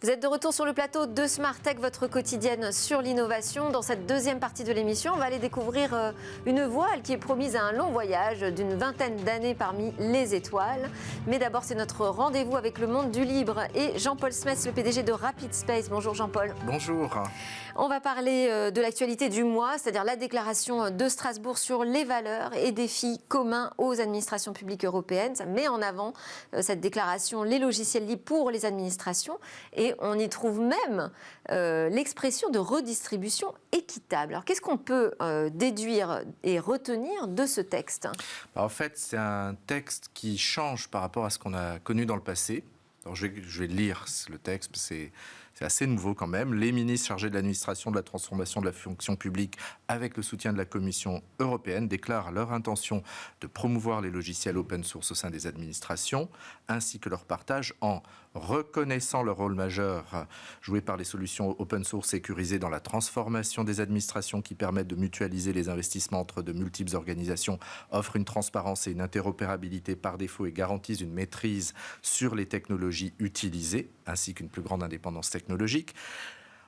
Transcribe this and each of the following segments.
Vous êtes de retour sur le plateau de Smart Tech, votre quotidienne sur l'innovation. Dans cette deuxième partie de l'émission, on va aller découvrir une voile qui est promise à un long voyage d'une vingtaine d'années parmi les étoiles. Mais d'abord, c'est notre rendez-vous avec le monde du libre et Jean-Paul Smets, le PDG de Rapid Space. Bonjour Jean-Paul. Bonjour. On va parler de l'actualité du mois, c'est-à-dire la déclaration de Strasbourg sur les valeurs et défis communs aux administrations publiques européennes. Ça met en avant cette déclaration, les logiciels libres pour les administrations. Et on y trouve même l'expression de redistribution équitable. Alors qu'est-ce qu'on peut déduire et retenir de ce texte ? En fait, c'est un texte qui change par rapport à ce qu'on a connu dans le passé. Alors, je vais lire le texte, c'est assez nouveau quand même. Les ministres chargés de l'administration de la transformation de la fonction publique, avec le soutien de la Commission européenne, déclarent leur intention de promouvoir les logiciels open source au sein des administrations, ainsi que leur partage en reconnaissant le rôle majeur joué par les solutions open source sécurisées dans la transformation des administrations qui permettent de mutualiser les investissements entre de multiples organisations, offrent une transparence et une interopérabilité par défaut et garantissent une maîtrise sur les technologies utilisées, ainsi qu'une plus grande indépendance technologique.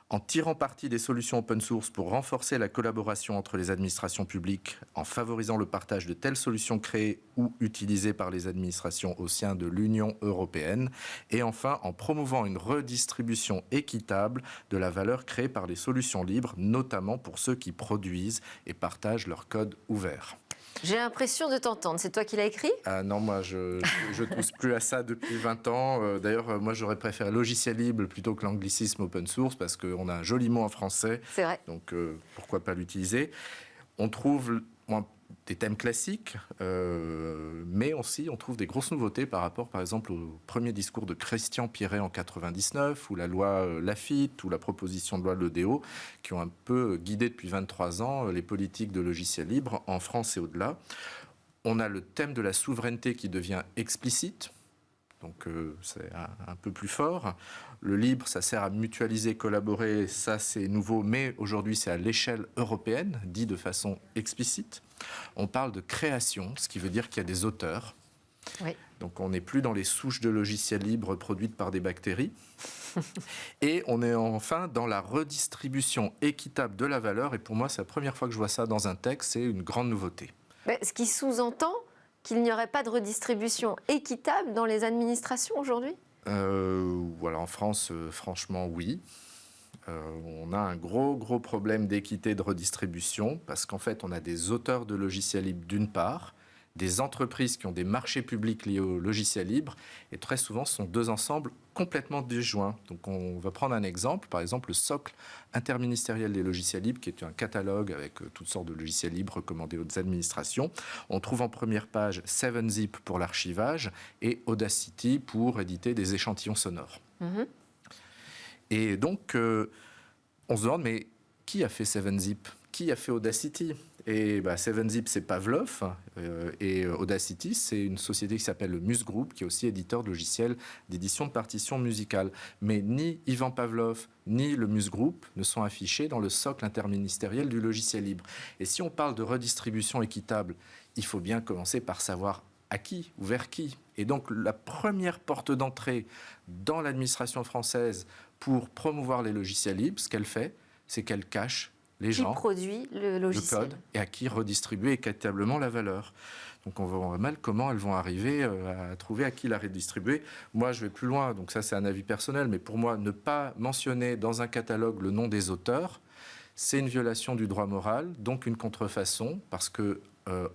En tirant parti des solutions open source pour renforcer la collaboration entre les administrations publiques, en favorisant le partage de telles solutions créées ou utilisées par les administrations au sein de l'Union européenne, et enfin en promouvant une redistribution équitable de la valeur créée par les solutions libres, notamment pour ceux qui produisent et partagent leur code ouvert. J'ai l'impression de t'entendre. C'est toi qui l'as écrit ? Non, moi, je touche plus à ça depuis 20 ans. D'ailleurs, moi, j'aurais préféré logiciel libre plutôt que l'anglicisme open source parce qu'on a un joli mot en français. C'est vrai. Donc, pourquoi pas l'utiliser ? On trouve des thèmes classiques, mais aussi on trouve des grosses nouveautés par rapport, par exemple, au premier discours de Christian Pierret en 99, ou la loi Laffitte, ou la proposition de loi Lodéo, qui ont un peu guidé depuis 23 ans les politiques de logiciels libres en France et au-delà. On a le thème de la souveraineté qui devient explicite. Donc c'est un peu plus fort. Le libre, ça sert à mutualiser, collaborer, ça c'est nouveau, mais aujourd'hui c'est à l'échelle européenne, dit de façon explicite. On parle de création, ce qui veut dire qu'il y a des auteurs. Oui. Donc on n'est plus dans les souches de logiciels libres produites par des bactéries. Et on est enfin dans la redistribution équitable de la valeur. Et pour moi, c'est la première fois que je vois ça dans un texte, c'est une grande nouveauté. Mais ce qui sous-entend qu'il n'y aurait pas de redistribution équitable dans les administrations aujourd'hui ? Voilà, en France, franchement, oui. On a un gros problème d'équité de redistribution parce qu'en fait, on a des auteurs de logiciels libres d'une part, des entreprises qui ont des marchés publics liés au logiciel libre, et très souvent, ce sont deux ensembles complètement disjoints. Donc, on va prendre un exemple, par exemple, le socle interministériel des logiciels libres, qui est un catalogue avec toutes sortes de logiciels libres recommandés aux administrations. On trouve en première page 7zip pour l'archivage et Audacity pour éditer des échantillons sonores. Mm-hmm. Et donc, on se demande, mais qui a fait 7zip ? Qui a fait Audacity ? Et 7zip, c'est Pavlov, et Audacity, c'est une société qui s'appelle le Muse Group, qui est aussi éditeur de logiciels d'édition de partitions musicales. Mais ni Ivan Pavlov, ni le Muse Group ne sont affichés dans le socle interministériel du logiciel libre. Et si on parle de redistribution équitable, il faut bien commencer par savoir à qui ou vers qui. Et donc, la première porte d'entrée dans l'administration française pour promouvoir les logiciels libres, ce qu'elle fait, c'est qu'elle cache les gens, qui produit le logiciel, le code, et à qui redistribuer équitablement la valeur. Donc on voit mal comment elles vont arriver à trouver à qui la redistribuer. Moi, je vais plus loin, donc ça c'est un avis personnel, mais pour moi, ne pas mentionner dans un catalogue le nom des auteurs, c'est une violation du droit moral, donc une contrefaçon, parce que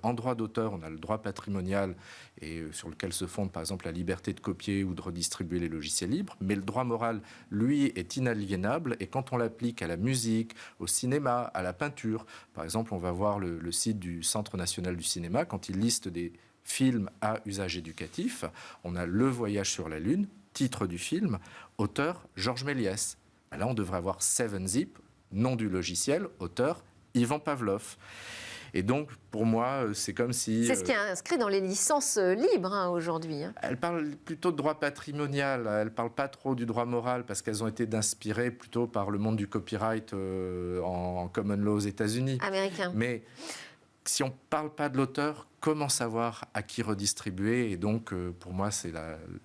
en droit d'auteur, on a le droit patrimonial et sur lequel se fonde par exemple la liberté de copier ou de redistribuer les logiciels libres, mais le droit moral, lui, est inaliénable et quand on l'applique à la musique, au cinéma, à la peinture, par exemple, on va voir le site du Centre national du cinéma, quand il liste des films à usage éducatif, on a Le Voyage sur la Lune, titre du film, auteur Georges Méliès. Là, on devrait avoir 7zip, nom du logiciel, auteur Ivan Pavlov. Et donc, pour moi, c'est comme si... C'est ce qui est inscrit dans les licences libres aujourd'hui. Elle parle plutôt de droit patrimonial, elle ne parle pas trop du droit moral, parce qu'elles ont été inspirées plutôt par le monde du copyright en common law aux États-Unis. Américain. Mais si on ne parle pas de l'auteur, comment savoir à qui redistribuer. Et donc, pour moi, c'est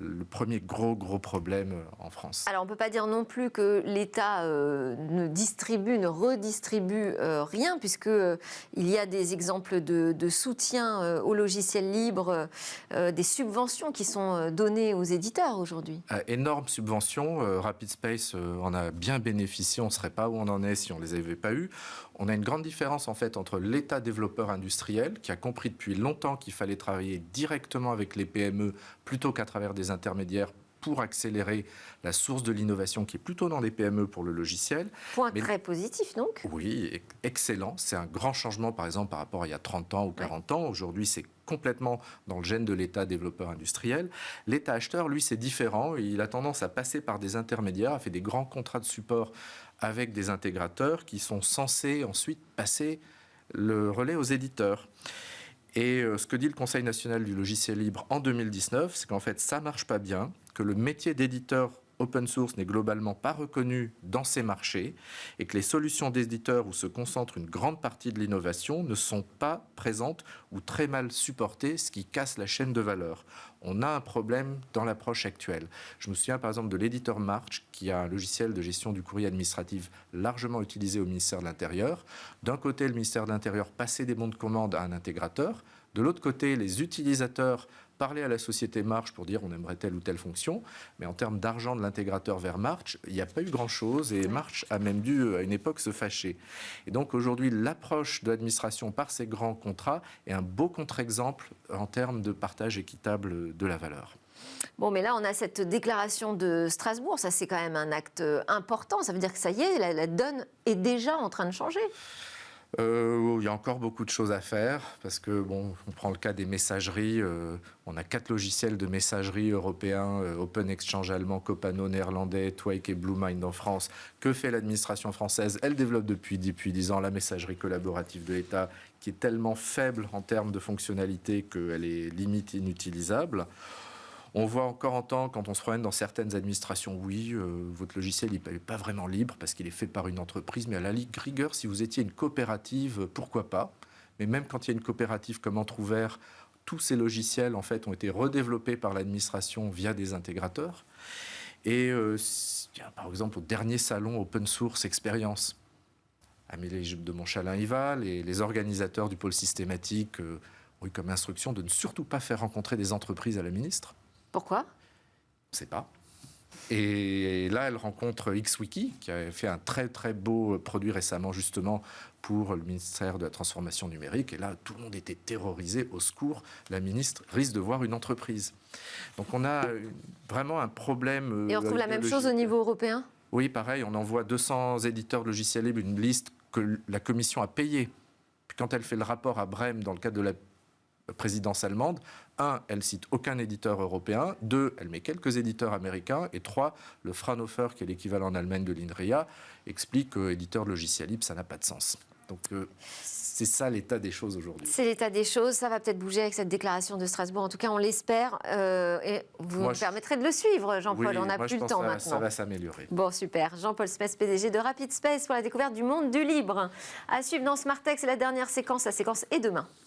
le premier gros problème en France. Alors, on ne peut pas dire non plus que l'État ne redistribue rien, puisqu'il y a des exemples de soutien aux logiciels libres, des subventions qui sont données aux éditeurs aujourd'hui. Énorme subvention. RapidSpace en a bien bénéficié. On ne serait pas où on en est si on ne les avait pas eues. On a une grande différence en fait entre l'État développeur industriel, qui a compris depuis longtemps qu'il fallait travailler directement avec les PME plutôt qu'à travers des intermédiaires pour accélérer la source de l'innovation qui est plutôt dans les PME pour le logiciel. Point très positif donc. Oui, excellent. C'est un grand changement par exemple par rapport à il y a 30 ans ou 40 ans. Aujourd'hui, c'est complètement dans le gène de l'État développeur industriel. L'État acheteur, lui, c'est différent. Il a tendance à passer par des intermédiaires, à faire des grands contrats de support avec des intégrateurs qui sont censés ensuite passer le relais aux éditeurs. Et ce que dit le Conseil national du logiciel libre en 2019, c'est qu'en fait, ça ne marche pas bien, que le métier d'éditeur open source n'est globalement pas reconnu dans ces marchés et que les solutions d'éditeurs où se concentre une grande partie de l'innovation ne sont pas présentes ou très mal supportées, ce qui casse la chaîne de valeur. On a un problème dans l'approche actuelle. Je me souviens par exemple de l'éditeur March, qui a un logiciel de gestion du courrier administratif largement utilisé au ministère de l'Intérieur. D'un côté, le ministère de l'Intérieur passait des bons de commande à un intégrateur. De l'autre côté, les utilisateurs parlaient à la société March pour dire on aimerait telle ou telle fonction. Mais en termes d'argent de l'intégrateur vers March, il n'y a pas eu grand-chose. Et March a même dû, à une époque, se fâcher. Et donc aujourd'hui, l'approche de l'administration par ces grands contrats est un beau contre-exemple en termes de partage équitable de la valeur. Bon, mais là, on a cette déclaration de Strasbourg. Ça, c'est quand même un acte important. Ça veut dire que ça y est, la donne est déjà en train de changer. Il y a encore beaucoup de choses à faire parce que, bon, on prend le cas des messageries. On a 4 logiciels de messagerie européens, Open Exchange allemand, Copano néerlandais, Twike et Bluemind en France. Que fait l'administration française? Elle développe depuis 10 ans la messagerie collaborative de l'État qui est tellement faible en termes de fonctionnalité qu'elle est limite inutilisable. On voit encore en temps, quand on se promène dans certaines administrations, oui, votre logiciel n'est pas vraiment libre parce qu'il est fait par une entreprise, mais à la rigueur, si vous étiez une coopérative, pourquoi pas? Mais même quand il y a une coopérative comme Entrouvert, tous ces logiciels en fait, ont été redéveloppés par l'administration via des intégrateurs. Et par exemple, au dernier salon Open Source Experience, Amélie de Montchalin y va, les organisateurs du pôle systématique ont eu comme instruction de ne surtout pas faire rencontrer des entreprises à la ministre. Pourquoi? Je ne sais pas. Et là, elle rencontre XWiki, qui a fait un très beau produit récemment, justement, pour le ministère de la Transformation numérique. Et là, tout le monde était terrorisé. Au secours, la ministre risque de voir une entreprise. Donc on a vraiment un problème. Et on retrouve la même chose au niveau européen? Oui, pareil. On envoie 200 éditeurs de logiciels libres, une liste que la Commission a payée. Puis quand elle fait le rapport à Brême, dans le cadre de la présidence allemande, 1, elle cite aucun éditeur européen, 2, elle met quelques éditeurs américains, et 3, le Fraunhofer, qui est l'équivalent en Allemagne de l'INRIA, explique qu'éditeur de logiciel libre, ça n'a pas de sens. Donc c'est ça l'état des choses aujourd'hui. C'est l'état des choses, ça va peut-être bouger avec cette déclaration de Strasbourg, en tout cas on l'espère, et vous nous permettrez de le suivre, Jean-Paul, oui, on n'a plus le temps maintenant. Ça va s'améliorer. Bon, super. Jean-Paul Spes, PDG de RapidSpace pour la découverte du monde du libre. À suivre dans Smartech, c'est la dernière séquence, la séquence est demain.